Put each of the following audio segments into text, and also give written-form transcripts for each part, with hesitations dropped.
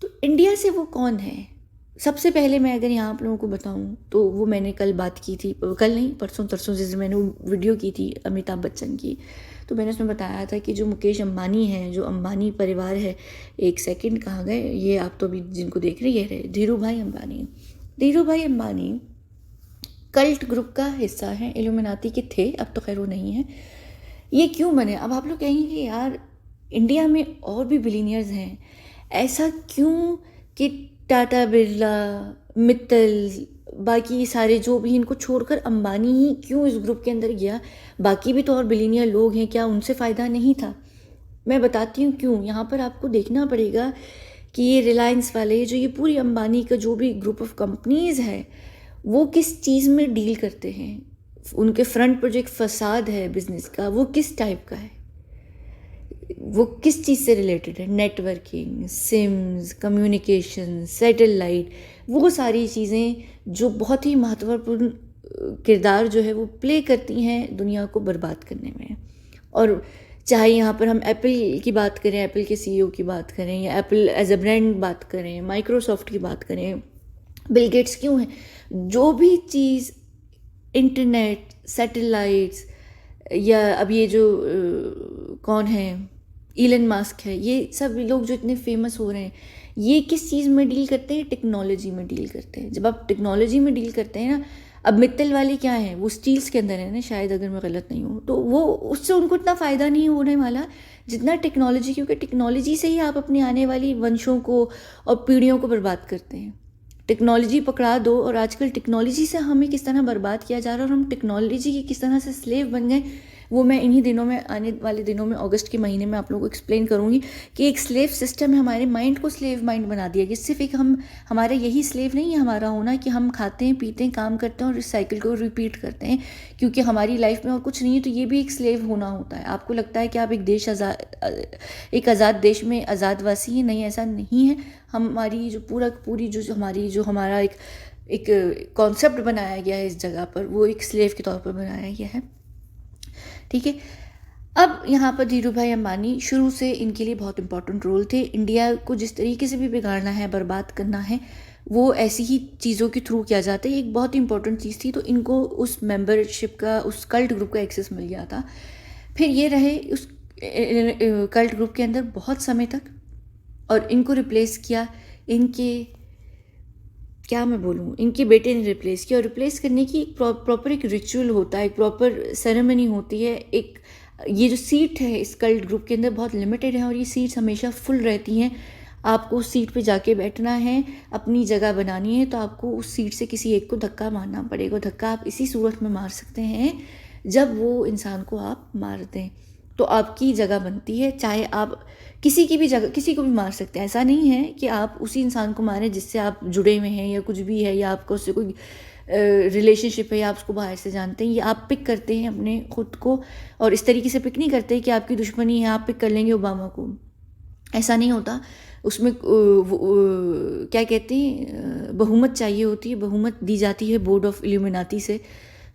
तो इंडिया से वो कौन है? सबसे पहले मैं अगर यहाँ आप लोगों को बताऊँ तो वो मैंने कल बात की थी, कल नहीं परसों तरसों जैसे मैंने वो वीडियो की थी अमिताभ बच्चन की, तो मैंने उसमें बताया था कि जो मुकेश अंबानी है, जो अंबानी परिवार है, एक सेकंड कहाँ गए ये, आप तो अभी जिनको देख रही है धीरू भाई अंबानी। धीरू भाई अंबानी कल्ट ग्रुप का हिस्सा है, इल्यूमिनाती के थे, अब तो खैर वो नहीं है। ये क्यों बने? अब आप लोग कहेंगे कि यार इंडिया में और भी बिलीनियर्स हैं, ऐसा क्यों कि टाटा बिरला, मित्तल, बाकी सारे जो भी, इनको छोड़कर अंबानी ही क्यों इस ग्रुप के अंदर गया? बाकी भी तो और बिलीनियर लोग हैं, क्या उनसे फ़ायदा नहीं था? मैं बताती हूँ क्यों। यहाँ पर आपको देखना पड़ेगा कि ये रिलायंस वाले, जो ये पूरी अंबानी का जो भी ग्रुप ऑफ कंपनीज़ है, वो किस चीज़ में डील करते हैं, उनके फ्रंट पर जो एक फसाद है बिजनेस का, वो किस टाइप का है, वो किस चीज़ से रिलेटेड है? नेटवर्किंग, सिम्स, कम्युनिकेशन, सैटेलाइट, वो सारी चीज़ें जो बहुत ही महत्वपूर्ण किरदार जो है वो प्ले करती हैं दुनिया को बर्बाद करने में। और चाहे यहाँ पर हम एप्पल की बात करें, एप्पल के सीईओ की बात करें, या एप्पल एज अ ब्रांड बात करें, माइक्रोसॉफ्ट की बात करें, बिल गेट्स क्यों है, जो भी चीज़ इंटरनेट, सैटेलाइट्स, या अब ये जो कौन है, इलन मास्क है, ये सब लोग जो इतने फेमस हो रहे हैं, ये किस चीज़ में डील करते हैं? टेक्नोलॉजी में डील करते हैं। जब आप टेक्नोलॉजी में डील करते हैं ना, अब मित्तल वाले क्या है, वो स्टील्स के अंदर है ना शायद, अगर मैं गलत नहीं हूँ, तो वो उससे उनको इतना फ़ायदा नहीं होने वाला जितना टेक्नोलॉजी, क्योंकि टेक्नोलॉजी से ही आप अपनी आने वाली वंशों को और पीढ़ियों को बर्बाद करते हैं। टेक्नोलॉजी पकड़ा दो, और आजकल टेक्नोलॉजी से हमें किस तरह बर्बाद किया जा रहा है और हम टेक्नोलॉजी के किस तरह से स्लेव बन गए, वो मैं इन्हीं दिनों में, आने वाले दिनों में, अगस्त के महीने में आप लोगों को एक्सप्लेन करूँगी कि एक स्लेव सिस्टम है, हमारे माइंड को स्लेव माइंड बना दिया गया। सिर्फ एक हमारा यही स्लेव नहीं है हमारा होना कि हम खाते हैं, पीते हैं, काम करते हैं और इस साइकिल को रिपीट करते हैं, क्योंकि हमारी लाइफ में और कुछ नहीं है, तो ये भी एक स्लेव होना होता है। आपको लगता है कि आप एक आज़ाद देश में आज़ादवासी हैं, नहीं, ऐसा नहीं है। हमारी जो पूरी जो हमारा एक कॉन्सेप्ट बनाया गया है इस जगह पर, वो एक स्लेव के तौर पर बनाया गया है, ठीक है। अब यहाँ पर धीरू भाई अंबानी शुरू से इनके लिए बहुत इंपॉर्टेंट रोल थे। इंडिया को जिस तरीके से भी बिगाड़ना है, बर्बाद करना है, वो ऐसी ही चीज़ों के थ्रू किया जाता है। एक बहुत ही इंपॉर्टेंट चीज़ थी, तो इनको उस मेंबरशिप का, उस कल्ट ग्रुप का एक्सेस मिल गया था। फिर ये रहे उस कल्ट ग्रुप के अंदर बहुत समय तक, और इनको रिप्लेस किया इनके, क्या मैं बोलूँ, इनके बेटे ने रिप्लेस किया। और रिप्लेस करने की एक प्रॉपर एक रिचुअल होता है, एक प्रॉपर सेरेमनी होती है। एक ये जो सीट है इस कल्ट ग्रुप के अंदर बहुत लिमिटेड है, और ये सीट्स हमेशा फुल रहती हैं। आपको उस सीट पे जाके बैठना है, अपनी जगह बनानी है, तो आपको उस सीट से किसी एक को धक्का मारना पड़ेगा। धक्का आप इसी सूरत में मार सकते हैं जब वो इंसान को आप मार दें, तो आपकी जगह बनती है। चाहे आप किसी की भी जगह, किसी को भी मार सकते हैं। ऐसा नहीं है कि आप उसी इंसान को मारें जिससे आप जुड़े हुए हैं या कुछ भी है, या आपका उससे कोई रिलेशनशिप है, या आप उसको बाहर से जानते हैं। ये आप पिक करते हैं अपने खुद को, और इस तरीके से पिक नहीं करते कि आपकी दुश्मनी है आप पिक कर लेंगे ओबामा को, ऐसा नहीं होता। उसमें क्या कहते हैं, बहुमत चाहिए होती है, बहुमत दी जाती है बोर्ड ऑफ इल्यूमिनाती से।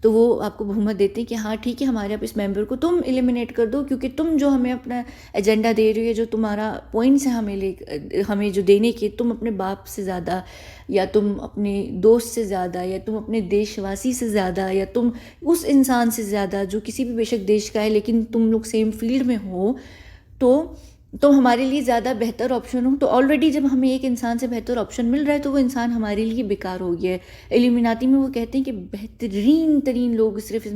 तो वो आपको बहुमत देते हैं कि हाँ ठीक है, हमारे आप इस मेंबर को तुम एलिमिनेट कर दो, क्योंकि तुम जो हमें अपना एजेंडा दे रही हो, जो तुम्हारा पॉइंट्स है हमें जो देने के, तुम अपने बाप से ज़्यादा, या तुम अपने दोस्त से ज़्यादा, या तुम अपने देशवासी से ज़्यादा, या तुम उस इंसान से ज़्यादा जो किसी भी बेशक देश का है, लेकिन तुम लोग सेम फील्ड में हो, तो हमारे लिए ज़्यादा बेहतर ऑप्शन हो। तो ऑलरेडी जब हमें एक इंसान से बेहतर ऑप्शन मिल रहा है, तो वो इंसान हमारे लिए बेकार हो गया है। इल्यूमिनाती में वो कहते हैं कि बेहतरीन तरीन लोग सिर्फ इस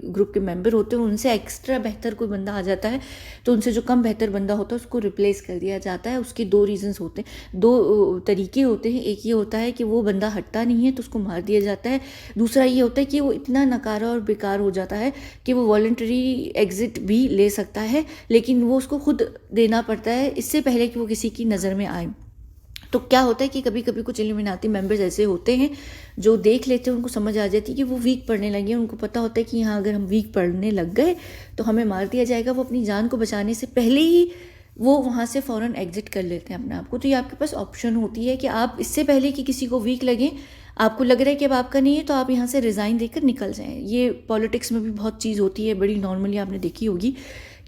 ग्रुप के मेंबर होते हैं, उनसे एक्स्ट्रा बेहतर कोई बंदा आ जाता है तो उनसे जो कम बेहतर बंदा होता है उसको रिप्लेस कर दिया जाता है। उसके दो रीजंस होते हैं, दो तरीके होते हैं। एक ये होता है कि वो बंदा हटता नहीं है तो उसको मार दिया जाता है। दूसरा ये होता है कि वो इतना नकारा और बेकार हो जाता है कि वो वॉलंटरी एग्जिट भी ले सकता है, लेकिन वो उसको खुद देना पड़ता है इससे पहले कि वो किसी की नज़र में आए। तो क्या होता है कि कभी कभी कुछ इल्यूमिनाती मेंबर्स ऐसे होते हैं जो देख लेते हैं, उनको समझ आ जाती है कि वो वीक पड़ने लगे हैं। उनको पता होता है कि हाँ, अगर हम वीक पड़ने लग गए तो हमें मार दिया जाएगा। वो अपनी जान को बचाने से पहले ही वो वहाँ से फ़ौरन एग्जिट कर लेते हैं अपने आप को। तो ये आपके पास ऑप्शन होती है कि आप इससे पहले कि किसी को वीक लगे, आपको लग रहा है कि अब आपका नहीं है, तो आप यहाँ से रिज़ाइन देकर निकल जाएँ। ये पॉलिटिक्स में भी बहुत चीज़ होती है, बड़ी नॉर्मली आपने देखी होगी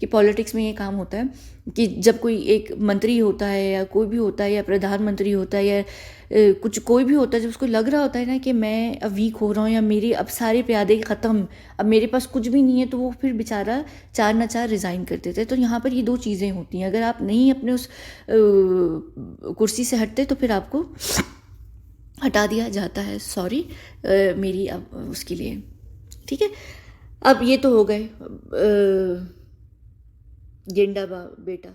कि पॉलिटिक्स में ये काम होता है कि जब कोई एक मंत्री होता है या कोई भी होता है या प्रधानमंत्री होता है या कुछ कोई भी होता है, जब उसको लग रहा होता है ना कि मैं अब वीक हो रहा हूँ या मेरी अब सारे प्यादे ख़त्म, अब मेरे पास कुछ भी नहीं है, तो वो फिर बेचारा चार ना चार रिज़ाइन कर देते हैं। तो यहाँ पर ये दो चीज़ें होती हैं, अगर आप नहीं अपने उस कुर्सी से हटते तो फिर आपको हटा दिया जाता है। सॉरी मेरी अब उसके लिए, ठीक है। अब ये तो हो गए गेंडा बेटा।